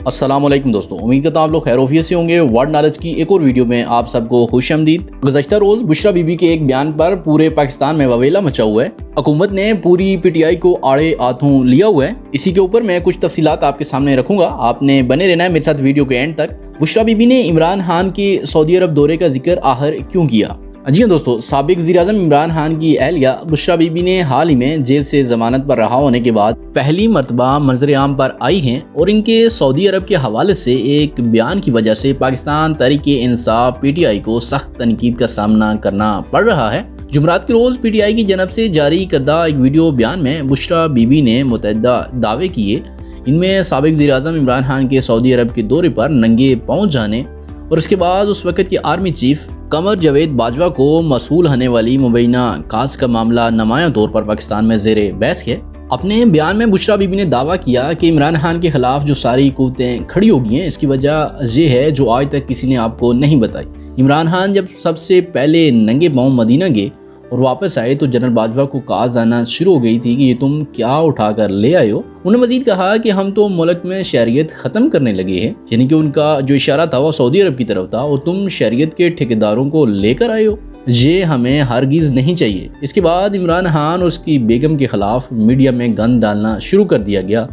السلام علیکم دوستوں، امید کرتا ہوں آپ لوگ خیر وفیت سے ہوں گے۔ ورلڈ نالج کی ایک اور ویڈیو میں آپ سب کو خوش آمدید۔ گزشتہ روز بشرا بی بی کے ایک بیان پر پورے پاکستان میں وویلا مچا ہوا ہے۔ حکومت نے پوری پی ٹی آئی کو آڑے ہاتھوں لیا ہوا ہے۔ اسی کے اوپر میں کچھ تفصیلات آپ کے سامنے رکھوں گا، آپ نے بنے رہنا ہے میرے ساتھ ویڈیو کے اینڈ تک۔ بشرا بی بی نے عمران خان کے سعودی عرب دورے کا ذکر آخر کیوں کیا؟ جی ہاں دوستو، سابق وزیر اعظم عمران خان کی اہلیہ بشرا بی بی نے حال ہی میں جیل سے ضمانت پر رہا ہونے کے بعد پہلی مرتبہ منظر عام پر آئی ہیں اور ان کے سعودی عرب کے حوالے سے ایک بیان کی وجہ سے Pakistan Tehreek Insaf P T I کو سخت تنقید کا سامنا کرنا پڑ رہا ہے۔ جمعرات کے روز پی ٹی آئی کی جانب سے جاری کردہ ایک ویڈیو بیان میں بشرا بی بی نے متعدد دعوے کیے۔ ان میں سابق وزیر اعظم عمران خان کے سعودی عرب کے دورے پر ننگے پاؤں جانے اور اس کے بعد اس وقت کے آرمی چیف قمر جاوید باجوہ کو موصول ہونے والی مبینہ کاز کا معاملہ نمایاں طور پر پاکستان میں زیر بحث ہے۔ اپنے بیان میں بشرا بی بی نے دعویٰ کیا کہ عمران خان کے خلاف جو ساری قوتیں کھڑی ہو گئی ہیں، اس کی وجہ یہ ہے جو آج تک کسی نے آپ کو نہیں بتائی۔ عمران خان جب سب سے پہلے ننگے پاؤں مدینہ گئے اور واپس آئے تو جنرل باجوہ کو کاز آنا شروع ہو گئی تھی کہ یہ تم کیا اٹھا کر لے آئے ہو۔ انہوں نے مزید کہا کہ ہم تو ملک میں شہریت ختم کرنے لگے ہیں، یعنی کہ ان کا جو اشارہ تھا وہ سعودی عرب کی طرف تھا، اور تم شہریت کے ٹھیکیداروں کو لے کر آئے ہو، یہ ہمیں ہرگز نہیں چاہیے۔ اس کے بعد عمران خان اور اس کی بیگم کے خلاف میڈیا میں گند ڈالنا شروع کر دیا گیا۔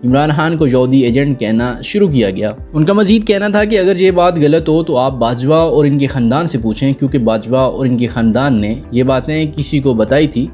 عمران خان کو یہودی ایجنٹ کہنا شروع کیا گیا۔ ان کا مزید کہنا تھا کہ اگر یہ بات غلط ہو تو آپ باجوہ اور ان کے خاندان سے پوچھیں، کیونکہ باجوہ اور ان کے خاندان نے یہ باتیں کسی کو بتائی تھی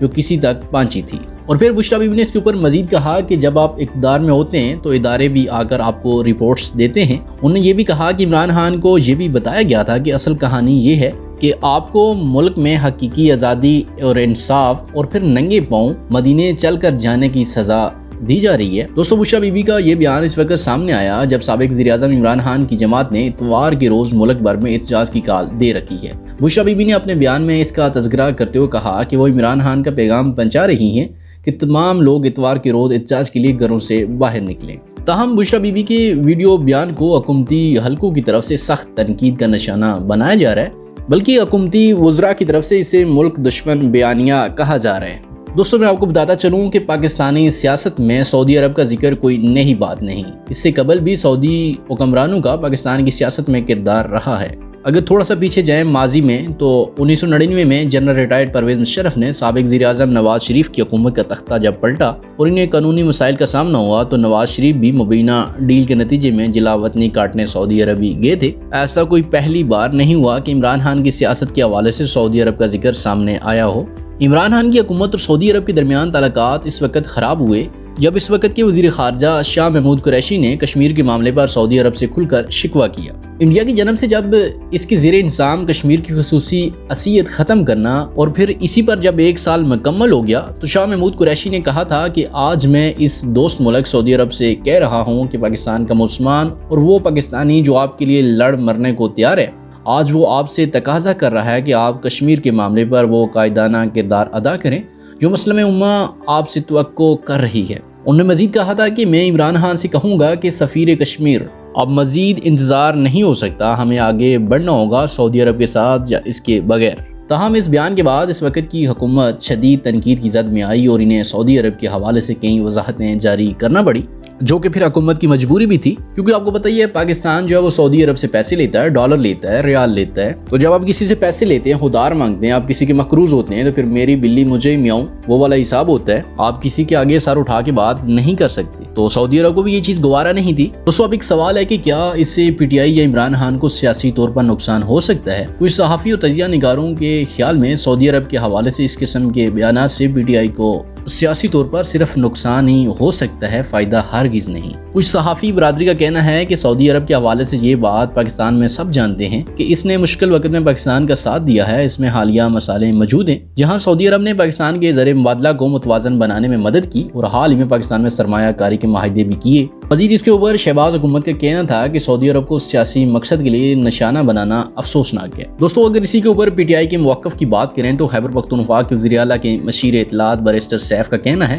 جو کسی تک پہنچی تھی۔ اور پھر بشرا بی بی نے اس کے اوپر مزید کہا کہ جب آپ اقتدار میں ہوتے ہیں تو ادارے بھی آ کر آپ کو رپورٹس دیتے ہیں۔ انہوں نے یہ بھی کہا کہ عمران خان کو یہ بھی بتایا گیا تھا کہ اصل کہانی یہ ہے کہ آپ کو ملک میں حقیقی آزادی اور انصاف اور پھر ننگے پاؤں مدینے چل کر جانے کی سزا دی جا رہی ہے۔ دوستو، بشرا بی بی کا یہ بیان اس وقت سامنے آیا جب سابق وزیر اعظم عمران خان کی جماعت نے اتوار کے روز ملک بھر میں احتجاج کی کال دے رکھی ہے۔ بشرا بی بی نے اپنے بیان میں اس کا تذکرہ کرتے ہوئے کہا کہ وہ عمران خان کا پیغام پہنچا رہی ہیں کہ تمام لوگ اتوار کے روز احتجاج کے لیے گھروں سے باہر نکلیں۔ تاہم بشرا بی بی کے ویڈیو بیان کو حکومتی حلقوں کی طرف سے سخت تنقید کا نشانہ بنایا جا رہا ہے، بلکہ حکومتی وزراء کی طرف سے اسے ملک دشمن بیانیہ کہا جا رہا ہے۔ دوستوں، میں آپ کو بتاتا چلوں کہ پاکستانی سیاست میں سعودی عرب کا ذکر کوئی نئی بات نہیں۔ اس سے قبل بھی سعودی حکمرانوں کا پاکستان کی سیاست میں کردار رہا ہے۔ اگر تھوڑا سا پیچھے جائیں ماضی میں تو 1999 میں جنرل ریٹائرڈ پرویز مشرف نے سابق وزیر اعظم نواز شریف کی حکومت کا تختہ جب پلٹا اور انہیں قانونی مسائل کا سامنا ہوا تو نواز شریف بھی مبینہ ڈیل کے نتیجے میں جلا وطنی کاٹنے سعودی عرب ہی گئے تھے۔ ایسا کوئی پہلی بار نہیں ہوا کہ عمران خان کی سیاست کے حوالے سے سعودی عرب کا ذکر سامنے آیا ہو۔ عمران خان کی حکومت اور سعودی عرب کے درمیان تعلقات اس وقت خراب ہوئے جب اس وقت کے وزیر خارجہ شاہ محمود قریشی نے کشمیر کے معاملے پر سعودی عرب سے کھل کر شکوہ کیا۔ انڈیا کی جانب سے جب اس کے زیر انضمام کشمیر کی خصوصی حیثیت ختم کرنا اور پھر اسی پر جب 1 سال مکمل ہو گیا تو شاہ محمود قریشی نے کہا تھا کہ آج میں اس دوست ملک سعودی عرب سے کہہ رہا ہوں کہ پاکستان کا مسلمان اور وہ پاکستانی جو آپ کے لیے لڑ مرنے کو تیار ہے، آج وہ آپ سے تقاضا کر رہا ہے کہ آپ کشمیر کے معاملے پر وہ قائدانہ کردار ادا کریں جو مسلم امہ آپ سے توقع کر رہی ہے۔ انہوں نے مزید کہا تھا کہ میں عمران خان سے کہوں گا کہ سفیر کشمیر، اب مزید انتظار نہیں ہو سکتا، ہمیں آگے بڑھنا ہوگا سعودی عرب کے ساتھ یا اس کے بغیر۔ تاہم اس بیان کے بعد اس وقت کی حکومت شدید تنقید کی زد میں آئی اور انہیں سعودی عرب کے حوالے سے کئی وضاحتیں جاری کرنا پڑی، جو کہ پھر حکومت کی مجبوری بھی تھی، کیونکہ آپ کو پتہ ہی ہے پاکستان جو ہے وہ سعودی عرب سے پیسے لیتا ہے، ڈالر لیتا ہے، ریال لیتا ہے۔ تو جب آپ کسی سے پیسے لیتے ہیں، خوددار مانگتے ہیں، آپ کسی کے مقروض ہوتے ہیں، تو پھر میری بلی مجھے میاؤں وہ والا حساب ہوتا ہے۔ آپ کسی کے آگے سر اٹھا کے بات نہیں کر سکتے۔ تو سعودی عرب کو بھی یہ چیز گوارا نہیں تھی۔ دوستو، اب ایک سوال ہے کہ کیا اس سے پی ٹی آئی یا عمران خان کو سیاسی طور پر نقصان ہو سکتا ہے؟ کچھ صحافی اور تجزیہ نگاروں کے خیال میں سعودی عرب کے حوالے سے اس قسم کے بیانات سے پی ٹی آئی کو سیاسی طور پر صرف نقصان ہی ہو سکتا ہے، فائدہ ہرگز نہیں۔ کچھ صحافی برادری کا کہنا ہے کہ سعودی عرب کے حوالے سے یہ بات پاکستان میں سب جانتے ہیں کہ اس نے مشکل وقت میں پاکستان کا ساتھ دیا ہے، اس میں حالیہ مسائل موجود ہیں جہاں سعودی عرب نے پاکستان کے زر مبادلہ کو متوازن بنانے میں مدد کی اور حال ہی میں پاکستان میں سرمایہ کاری کے معاہدے بھی کیے۔ مزید اس کے اوپر شہباز حکومت کا کہنا تھا کہ سعودی عرب کو سیاسی مقصد کے لیے نشانہ بنانا افسوسناک ہے۔ دوستو، اگر اسی کے اوپر پی ٹی آئی کے موقف کی بات کریں تو خیبر پختونخوا کے وزیر اعلیٰ کے مشیر اطلاعات بیرسٹر سیف کا کہنا ہے